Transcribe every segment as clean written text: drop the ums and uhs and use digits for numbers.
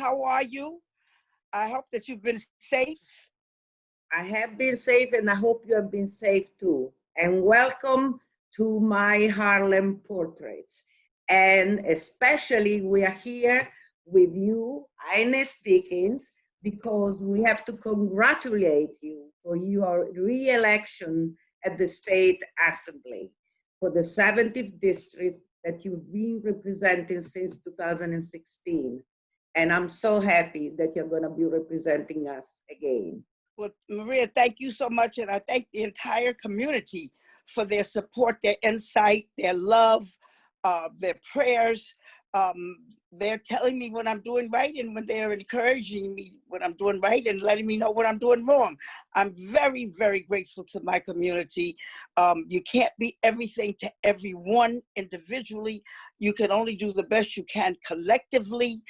How are you? I hope that you've been safe. I have been safe, and I hope you have been safe too. And welcome to my Harlem portraits. And especially we are here with you, Inez Dickens, because we have to congratulate you for your re-election at the State Assembly for the 70th District that you've been representing since 2016. And I'm so happy that you're going to be representing us again. Well, Maria, thank you so much. And I thank the entire community for their support, their insight, their love, their prayers. They're telling me when I'm doing right and when they're encouraging me when I'm doing right and letting me know when I'm doing wrong. I'm very, very grateful to my community. You can't be everything to everyone individually. You can only do the best you can collectively.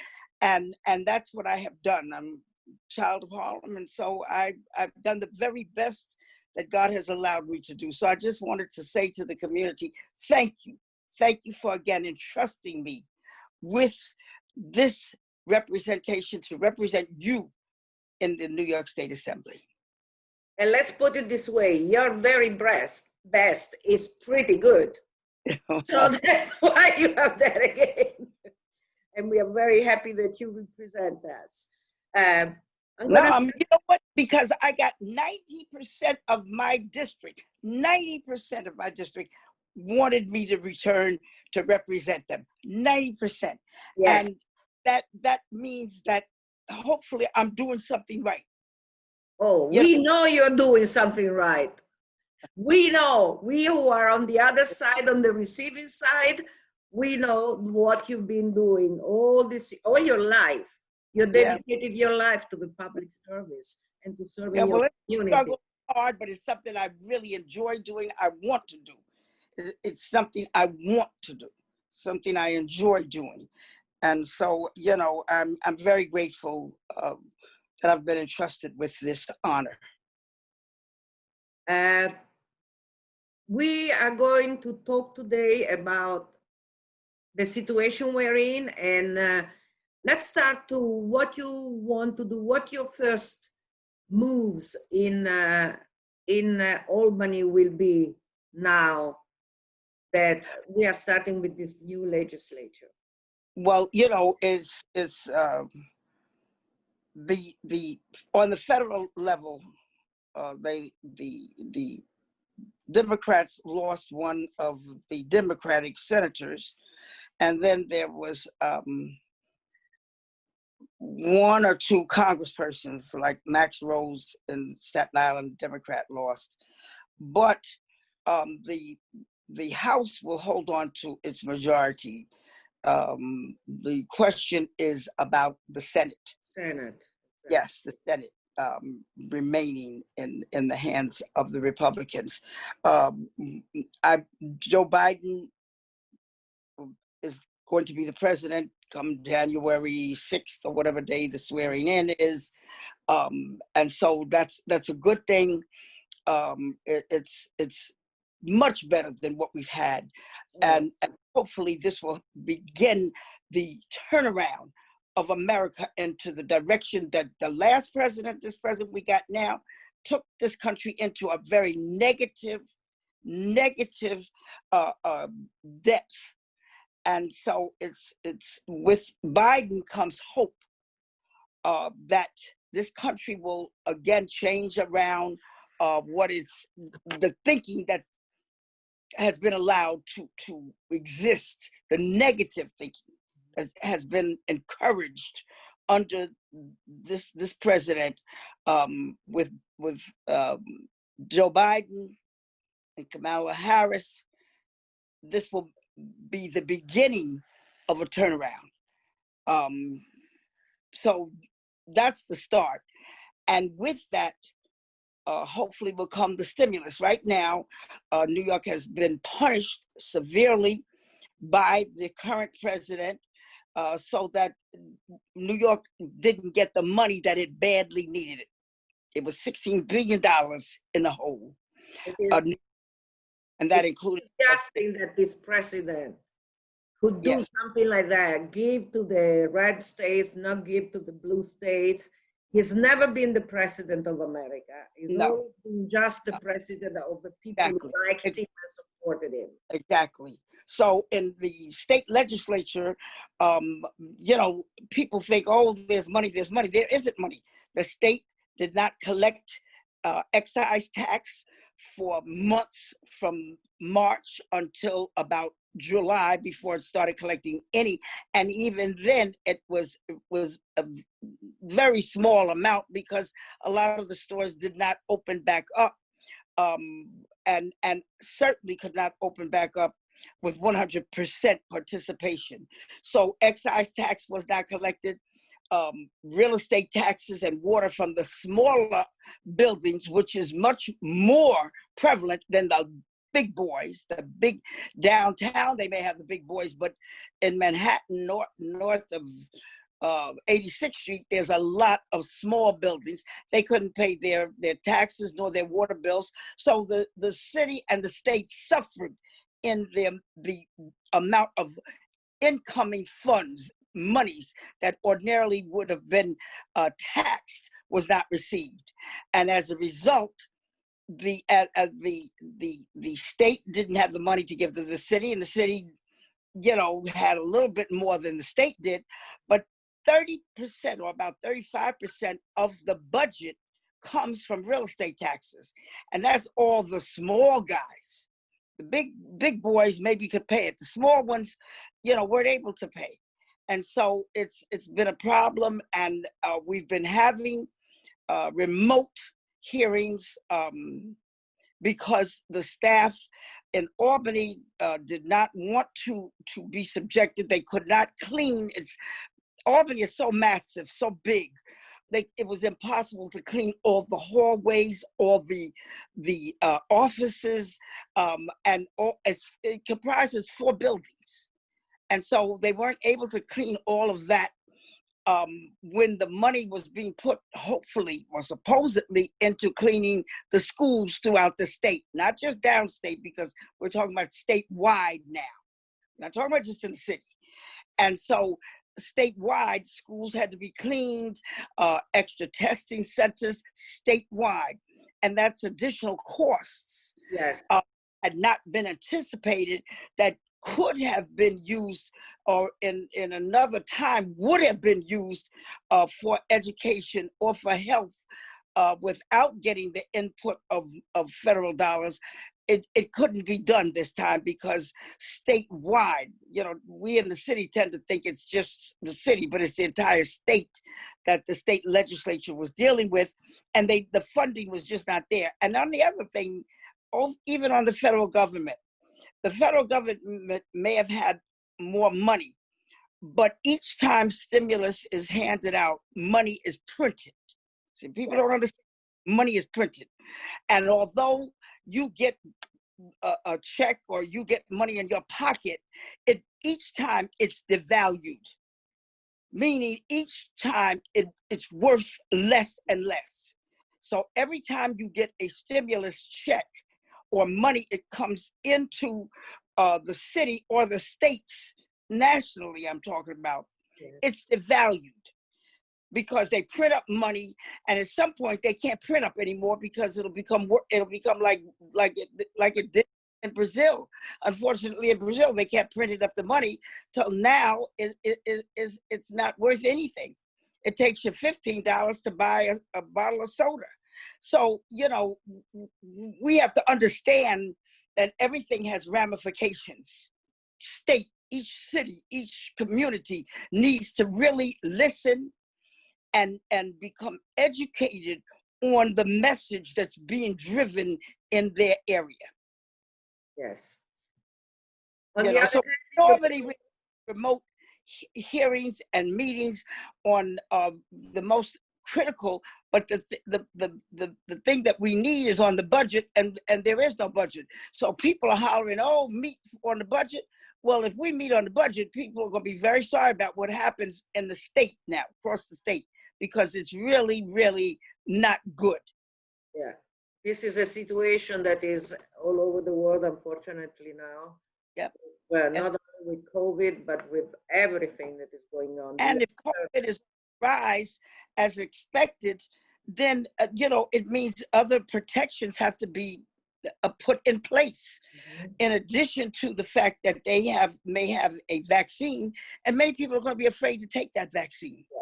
And that's what I have done. I'm a child of Harlem, and so I've done the very best that God has allowed me to do. So I just wanted to say to the community, thank you. Thank you for, again, entrusting me with this representation to represent you in the New York State Assembly. And let's put it this way, your very best is pretty good. So that's why you have that again. And we are very happy that you represent us. You know what? Because I got 90% of my district, 90% of my district wanted me to return to represent them, 90%. Yes. And that means that hopefully I'm doing something right. Oh, we know you're doing something right. We know, we who are on the other side, on the receiving side, we know what you've been doing all your life. You dedicated your life to the public service and to serving your community. Struggle hard, but it's something I really enjoy doing. I want to do. It's something I want to do, something I enjoy doing. And so, you know, I'm very grateful that I've been entrusted with this honor. We are going to talk today about the situation we're in, and let's start to what you want to do, what your first moves in Albany will be now that we are starting with this new legislature. Well, you know, it's the on the federal level, the Democrats lost one of the Democratic senators, and then there was one or two congresspersons like Max Rose in Staten Island, Democrat lost. But the House will hold on to its majority. The question is about the Senate. Yes, the Senate remaining in the hands of the Republicans. Joe Biden is going to be the president come January 6th or whatever day the swearing in is. And so that's a good thing. It's much better than what we've had. And hopefully this will begin the turnaround of America into the direction that the last president, this president we got now, took this country into a very negative depth. And so it's with Biden comes hope that this country will again change around what is the thinking that has been allowed to exist, the negative thinking that has been encouraged under this president with Joe Biden and Kamala Harris. This will be the beginning of a turnaround. So that's the start. And with that, hopefully will come the stimulus. Right now, New York has been punished severely by the current president so that New York didn't get the money that it badly needed. It was $16 billion in the hole. And that included— disgusting that this president could do Yes, something like that, give to the red states, not give to the blue states. He's never been the president of America. He's no, always been just the no, president of the people who exactly. liked him and supported him. Exactly. So in the state legislature, um, you know, people think, oh, there's money, there's money. There isn't money. The state did not collect excise tax for months from March until about July before it started collecting any. And even then, it was a very small amount because a lot of the stores did not open back up, and certainly could not open back up with 100% participation. So excise tax was not collected. Real estate taxes and water from the smaller buildings, which is much more prevalent than the big boys, the big downtown. They may have the big boys, but in Manhattan, north of 86th Street, there's a lot of small buildings. They couldn't pay their taxes nor their water bills. So the city and the state suffered in the amount of incoming funds, monies that ordinarily would have been taxed was not received. And as a result, the state didn't have the money to give to the city, and the city, you know, had a little bit more than the state did, but 30% or about 35% of the budget comes from real estate taxes. And that's all the small guys. The big boys maybe could pay it. The small ones, you know, weren't able to pay. And so it's been a problem, and we've been having remote hearings because the staff in Albany did not want to be subjected. They could not clean. Albany is so massive, so big. It was impossible to clean all the hallways, all the offices, and it comprises 4 buildings. And so they weren't able to clean all of that when the money was being put, hopefully or supposedly, into cleaning the schools throughout the state, not just downstate, because we're talking about statewide now. We're not talking about just in the city. And so statewide, schools had to be cleaned, extra testing centers statewide, and that's additional costs. Yes. Had not been anticipated, that could have been used, or in another time would have been used for education or for health, without getting the input of federal dollars. It couldn't be done this time because statewide, you know, we in the city tend to think it's just the city, but it's the entire state that the state legislature was dealing with, and the funding was just not there. And on the other thing, even on the federal government may have had more money, but each time stimulus is handed out, money is printed. See, people don't understand. Money is printed. And although you get a check or you get money in your pocket, each time it's devalued, meaning each time it's worth less and less. So every time you get a stimulus check or money, it comes into the city or the states nationally, I'm talking about, it's devalued because they print up money, and at some point they can't print up anymore because it'll become like it did in Brazil. Unfortunately, in Brazil, they kept printing up the money till now it's not worth anything. It takes you $15 to buy a bottle of soda. So, you know, we have to understand that everything has ramifications. State, each city, each community needs to really listen and become educated on the message that's being driven in their area. Yes. You know, so normally we remote hearings and meetings on the most critical, but the thing that we need is on the budget, and there is no budget. So people are hollering, oh, meet on the budget. Well, if we meet on the budget, people are going to be very sorry about what happens in the state now, across the state, because it's really, really not good. Yeah, this is a situation that is all over the world, unfortunately, now. Yep. Well, As- not only with COVID, but with everything that is going on. And if COVID is rise as expected, then it means other protections have to be put in place. Mhm. In addition to the fact that they may have a vaccine, and many people are going to be afraid to take that vaccine. Yeah.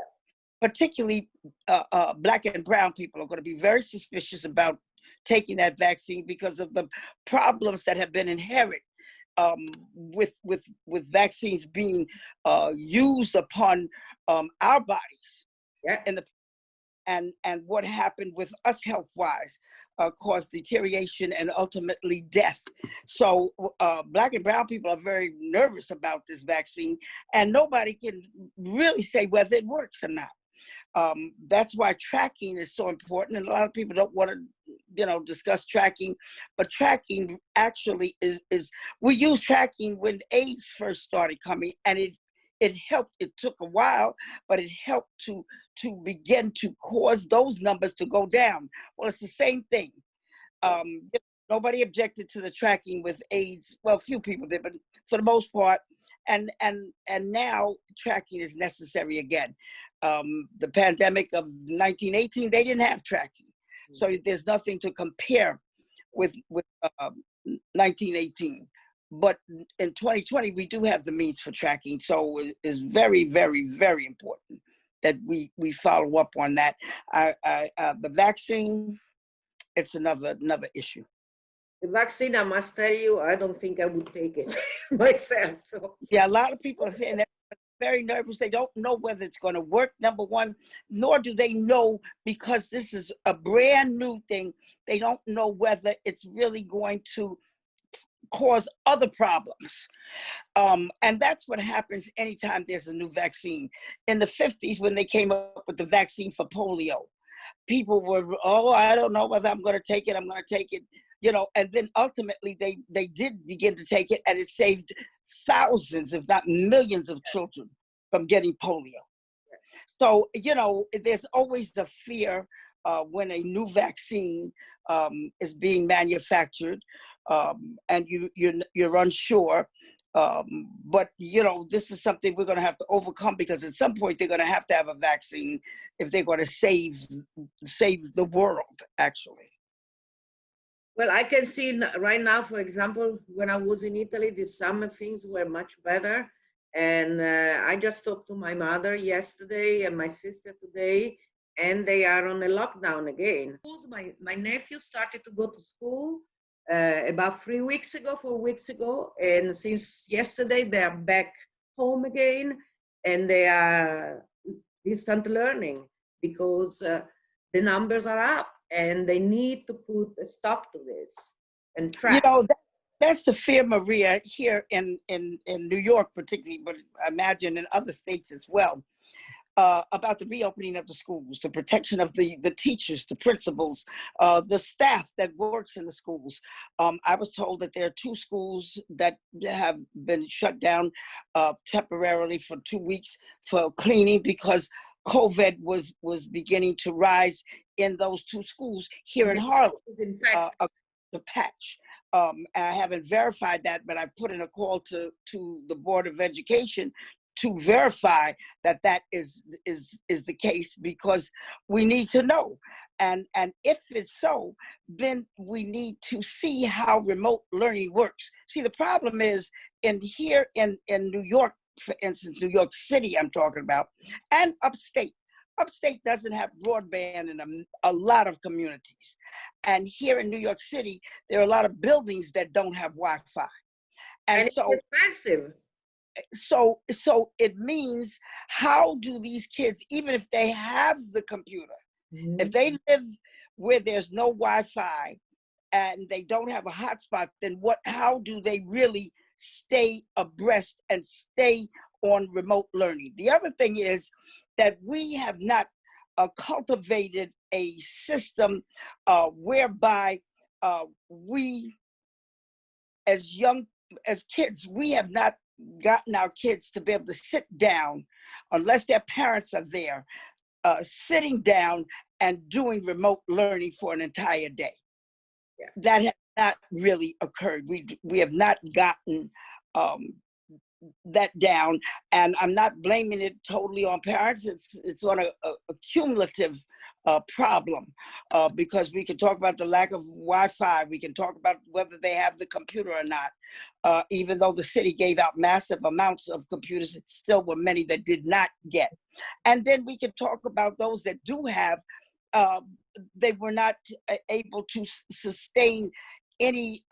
Particularly Black and brown people are going to be very suspicious about taking that vaccine because of the problems that have been inherent with vaccines being used upon our bodies, Yeah. and what happened with us health-wise caused deterioration and ultimately death. So Black and brown people are very nervous about this vaccine, and nobody can really say whether it works or not. That's why tracking is so important, and a lot of people don't want to discuss tracking, but tracking actually is we used tracking when AIDS first started coming, and it helped. It took a while, but it helped to begin to cause those numbers to go down. Well, it's the same thing. Nobody objected to the tracking with AIDS. Well, few people did, but for the most part, and now tracking is necessary again. The pandemic of 1918, they didn't have tracking, so there's nothing to compare with 1918. But in 2020, we do have the means for tracking, so it's very, very, very important that we follow up on that. The vaccine, it's another issue. The vaccine, I must tell you, I don't think I would take it myself. So Yeah, a lot of people are saying that. Very nervous. They don't know whether it's going to work, number one, nor do they know, because this is a brand new thing, they don't know whether it's really going to cause other problems. And that's what happens anytime there's a new vaccine. In the 50s, when they came up with the vaccine for polio, people were, oh, I don't know whether I'm going to take it, and then ultimately they did begin to take it, and it saved thousands, if not millions of children from getting polio. So, there's always the fear when a new vaccine is being manufactured, and you're unsure. But this is something we're going to have to overcome, because at some point they're going to have a vaccine if they're going to save the world, actually. well, I can see right now, for example, when I was in Italy this summer, things were much better. And I just talked to my mother yesterday and my sister today, and they are on a lockdown again. My nephew started to go to school about 4 weeks ago. And since yesterday, they are back home again, and they are distant learning because the numbers are up, and they need to put a stop to this and track. That's the fear, Maria, here in New York particularly, but I imagine in other states as well, about the reopening of the schools, the protection of the teachers, the principals, the staff that works in the schools. I was told that there are 2 schools that have been shut down temporarily for 2 weeks for cleaning, because COVID was beginning to rise in those 2 schools here in Harlem. The patch. And I haven't verified that, but I put in a call to the Board of Education to verify that is the case, because we need to know. And if it's so, then we need to see how remote learning works. See, the problem is here in New York, for instance, New York City, I'm talking about, and upstate. Upstate doesn't have broadband in a lot of communities. And here in New York City, there are a lot of buildings that don't have Wi-Fi. And it's expensive. So it means, how do these kids, even if they have the computer, if they live where there's no Wi-Fi and they don't have a hotspot, then how do they really stay abreast and stay on remote learning? The other thing is that we have not cultivated a system whereby we, as kids, we have not gotten our kids to be able to sit down, unless their parents are there, sitting down and doing remote learning for an entire day. Yeah. That has not really occurred. We have not gotten um, that down. And I'm not blaming it totally on parents. It's on a cumulative problem, because we can talk about the lack of Wi-Fi. We can talk about whether they have the computer or not. Even though the city gave out massive amounts of computers, it still were many that did not get. And then we can talk about those that do have. They were not able to sustain any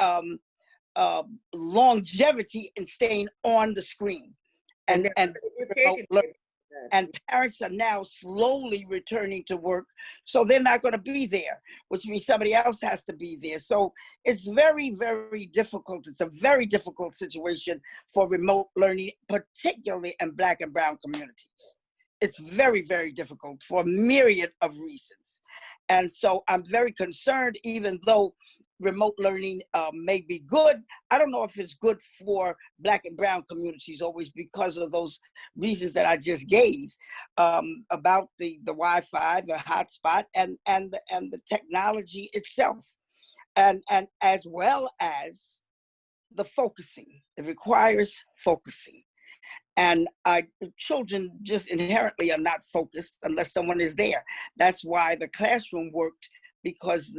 longevity in staying on the screen. And and parents are now slowly returning to work, so they're not going to be there, which means somebody else has to be there. So it's very, very difficult. It's a very difficult situation for remote learning, particularly in Black and brown communities. It's very, very difficult for a myriad of reasons. And so I'm very concerned, even though remote learning may be good. I don't know if it's good for Black and brown communities always, because of those reasons that I just gave, about the Wi-Fi, the hotspot, and the technology itself, and as well as the focusing. It requires focusing. And children just inherently are not focused unless someone is there. That's why the classroom worked, because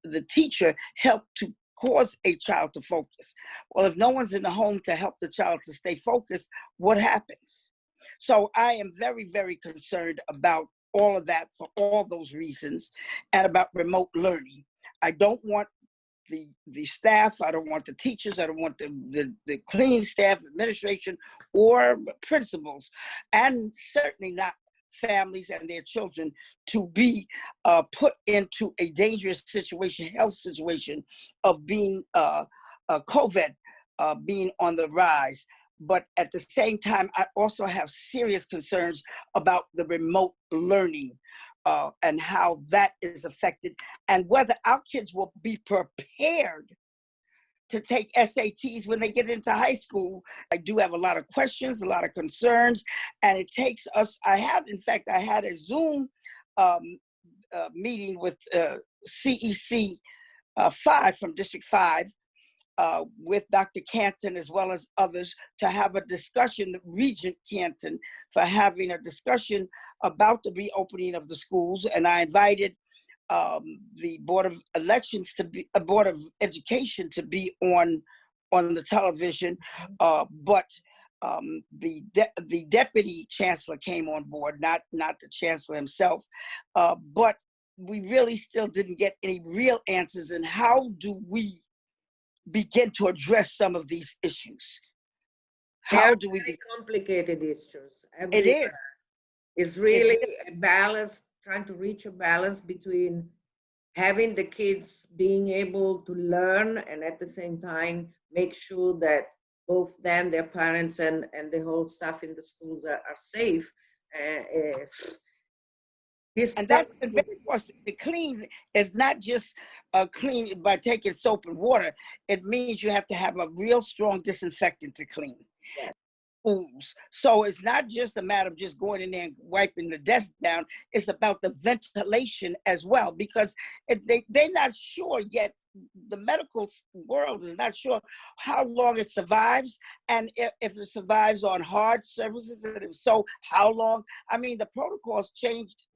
the teacher helped to cause a child to focus. Well, if no one's in the home to help the child to stay focused, what happens? So I am very, very concerned about all of that for all those reasons, and about remote learning. I don't want the staff, I don't want the teachers, I don't want the cleaning staff, administration, or principals, and certainly not families and their children, to be put into a dangerous situation, health situation, of being COVID being on the rise. But at the same time, I also have serious concerns about the remote learning, and how that is affected, and whether our kids will be prepared to take SATs when they get into high school. I do have a lot of questions, a lot of concerns, and it takes us, I had a Zoom meeting with CEC 5 from District 5, with Dr. Canton as well as others, to have a discussion, Regent Canton, for having a discussion about the reopening of the schools. And I invited the Board of Elections to be, a Board of Education to be on the television, but the Deputy Chancellor came on board, not the Chancellor himself, but we really still didn't get any real answers. And how do we begin to address some of these issues? How do we be complicated issues? It is. It's really a balance, trying to reach a balance between having the kids being able to learn, and at the same time make sure that both them, their parents, and the whole staff in the schools are safe. And that's the clean is not just clean by taking soap and water. It means you have to have a real strong disinfectant to clean. Yeah. Schools. So it's not just a matter of just going in there and wiping the desk down. It's about the ventilation as well, because they're not sure yet. The medical world is not sure how long it survives, and if it survives on hard surfaces, and if so, how long. I mean, the protocols changed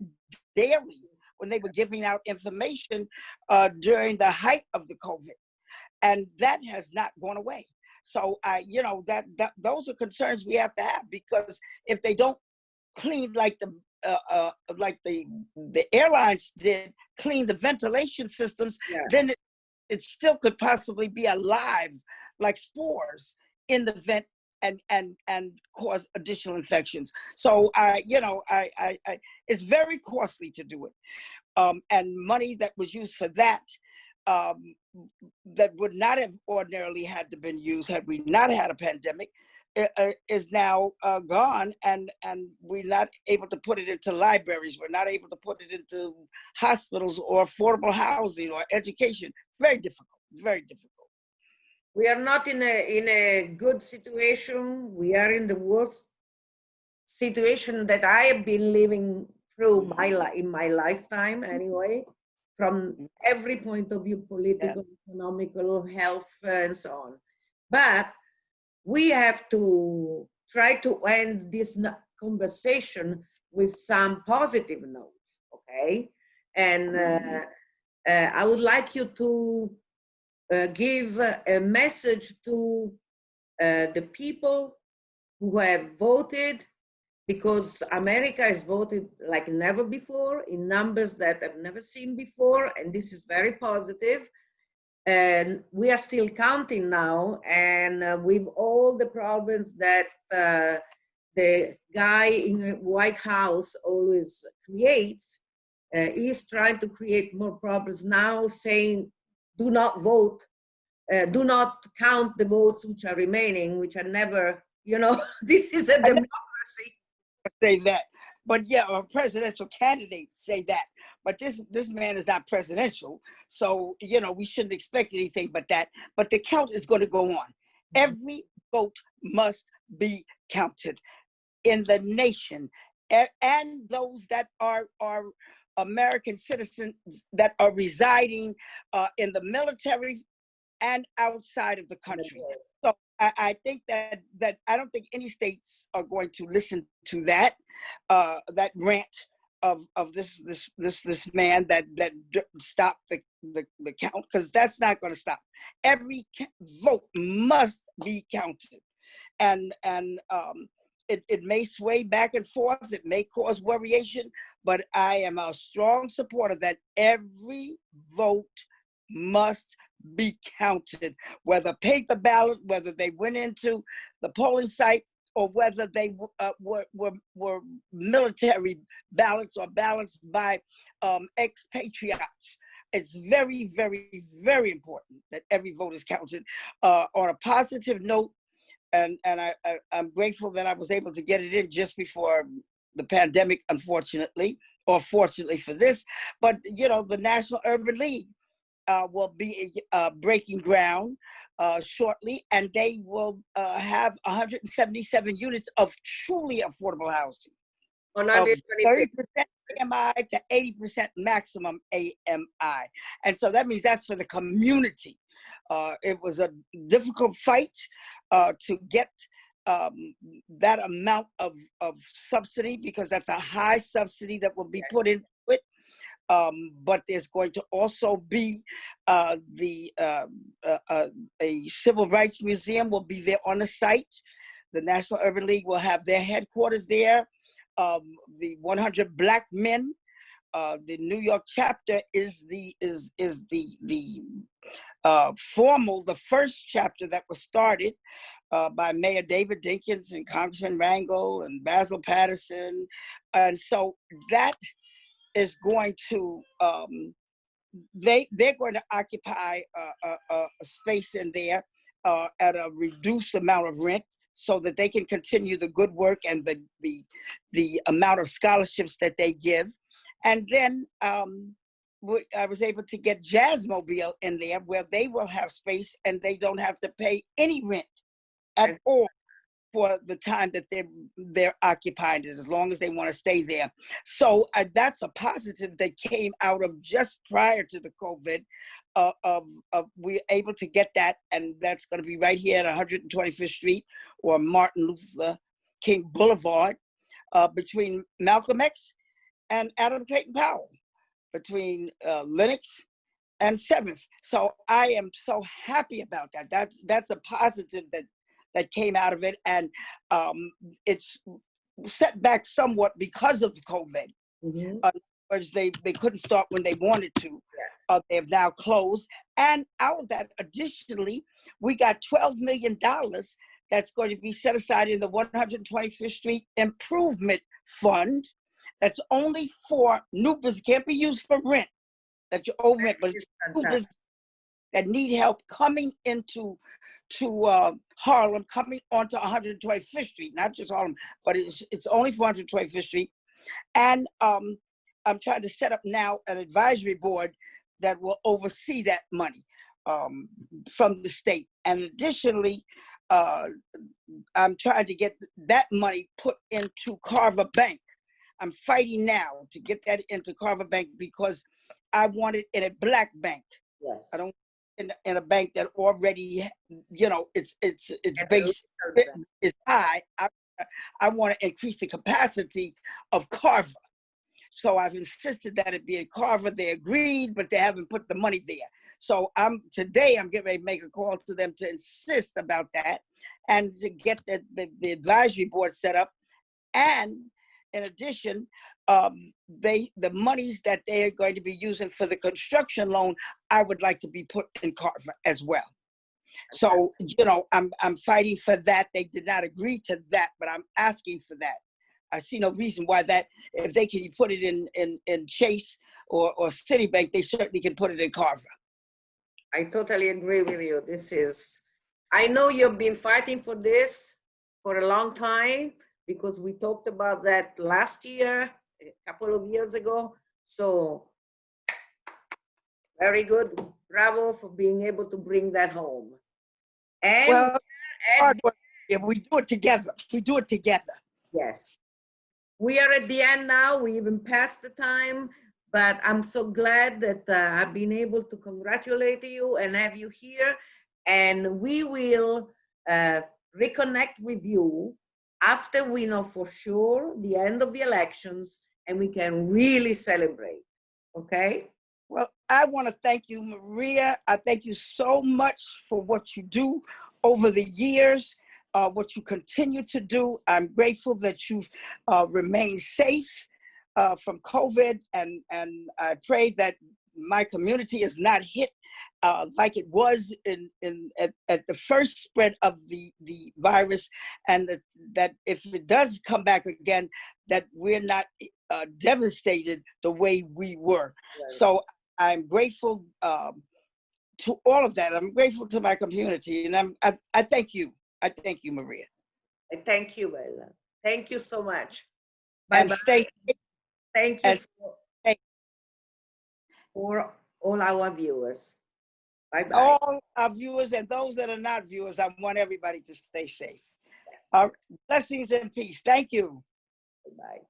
daily when they were giving out information during the height of the COVID, and that has not gone away. So that those are concerns we have to have, because if they don't clean like the airlines did, clean the ventilation systems, yeah, then it still could possibly be alive like spores in the vent and cause additional infections. So it's very costly to do it, and money that was used for that, that would not have ordinarily had to been used had we not had a pandemic, is now gone, and we're not able to put it into libraries. We're not able to put it into hospitals or affordable housing or education. Very difficult, very difficult. We are not in a good situation. We are in the worst situation that I have been living through in my lifetime anyway, from every point of view, political, economical, health, and so on. But we have to try to end this conversation with some positive notes, okay? And I would like you to give a message to the people who have voted, because America has voted like never before in numbers that I've never seen before, and this is very positive. And we are still counting now, and with all the problems that the guy in the White House always creates, he's trying to create more problems now, saying, do not vote, do not count the votes which are remaining, which are never, you know, this is a democracy. Say that, but yeah, a presidential candidate say that. But this man is not presidential, so you know we shouldn't expect anything but that. But the count is going to go on. Every vote must be counted in the nation, and those that are American citizens that are residing in the military and outside of the country. So I think that I don't think any states are going to listen to that rant of this man that stopped the count, because that's not going to stop. Every vote must be counted, and it may sway back and forth. It may cause variation, but I am a strong supporter that every vote must be counted, whether paper ballot, whether they went into the polling site, or whether they were military ballots or ballots by expatriates. It's very, very, very important that every vote is counted. On a positive note, and I'm grateful that I was able to get it in just before the pandemic, unfortunately, or fortunately for this. But you know, the National Urban League will be breaking ground shortly, and they will have 177 units of truly affordable housing, of 30% AMI to 80% maximum AMI. And so that means that's for the community. It was a difficult fight to get that amount of subsidy, because that's a high subsidy that will be put into it. But there's going to also be a civil rights museum will be there on the site. The National Urban League will have their headquarters there. The 100 Black Men, the New York chapter is the first chapter that was started by Mayor David Dickens and Congressman Rangel and Basil Patterson, and so that is going to they're going to occupy a space in there at a reduced amount of rent, so that they can continue the good work and the amount of scholarships that they give. And then I was able to get Jazzmobile in there, where they will have space and they don't have to pay any rent at all for the time that they're occupied it, as long as they want to stay there. So that's a positive that came out of just prior to the COVID, of we're able to get that, and that's going to be right here at 125th Street or Martin Luther King Boulevard, between Malcolm X and Adam Clayton Powell, between Lenox and 7th. So I am so happy about that. That's a positive that came out of it, and it's set back somewhat because of COVID. Because they couldn't start when they wanted to. They have now closed, and out of that, additionally, we got $12 million that's going to be set aside in the 125th Street Improvement Fund. That's only for new business, can't be used for rent. That you over rent, but it's new business that need help coming into Harlem, coming onto 125th Street, not just Harlem, but it's only for 125th Street. And I'm trying to set up now an advisory board that will oversee that money from the state. And additionally, I'm trying to get that money put into Carver Bank. I'm fighting now to get that into Carver Bank, because I want it in a Black bank. Yes. I don't in a bank that already, you know, its And base is high. I want to increase the capacity of Carver. So I've insisted that it be in Carver. They agreed, but they haven't put the money there. So today I'm getting ready to make a call to them to insist about that and to get the advisory board set up. And in addition, the monies that they are going to be using for the construction loan, I would like to be put in Carver as well. So, you know, I'm fighting for that. They did not agree to that, but I'm asking for that. I see no reason why that, if they can put it in Chase or Citibank, they certainly can put it in Carver. I totally agree with you. I know you've been fighting for this for a long time because we talked about that last year, a couple of years ago. So very good. Bravo for being able to bring that home. And well, yeah, we do it together. We do it together. Yes. We are at the end now. We even passed the time, but I'm so glad that I've been able to congratulate you and have you here. And we will reconnect with you after we know for sure the end of the elections and we can really celebrate. Okay? Well, I want to thank you, Maria. I thank you so much for what you do over the years. What you continue to do. I'm grateful that you've remained safe from COVID, and I pray that my community is not hit like it was at the first spread of the virus, and that if it does come back again, that we're not devastated the way we were. Right. So I'm grateful to all of that. I'm grateful to my community, and I thank you. I thank you, Maria. I thank you, Bella. Thank you so much. Bye-bye. And stay safe. Thank you for all our viewers. Bye-bye. All our viewers and those that are not viewers, I want everybody to stay safe. Yes. Blessings and peace. Thank you. Bye-bye.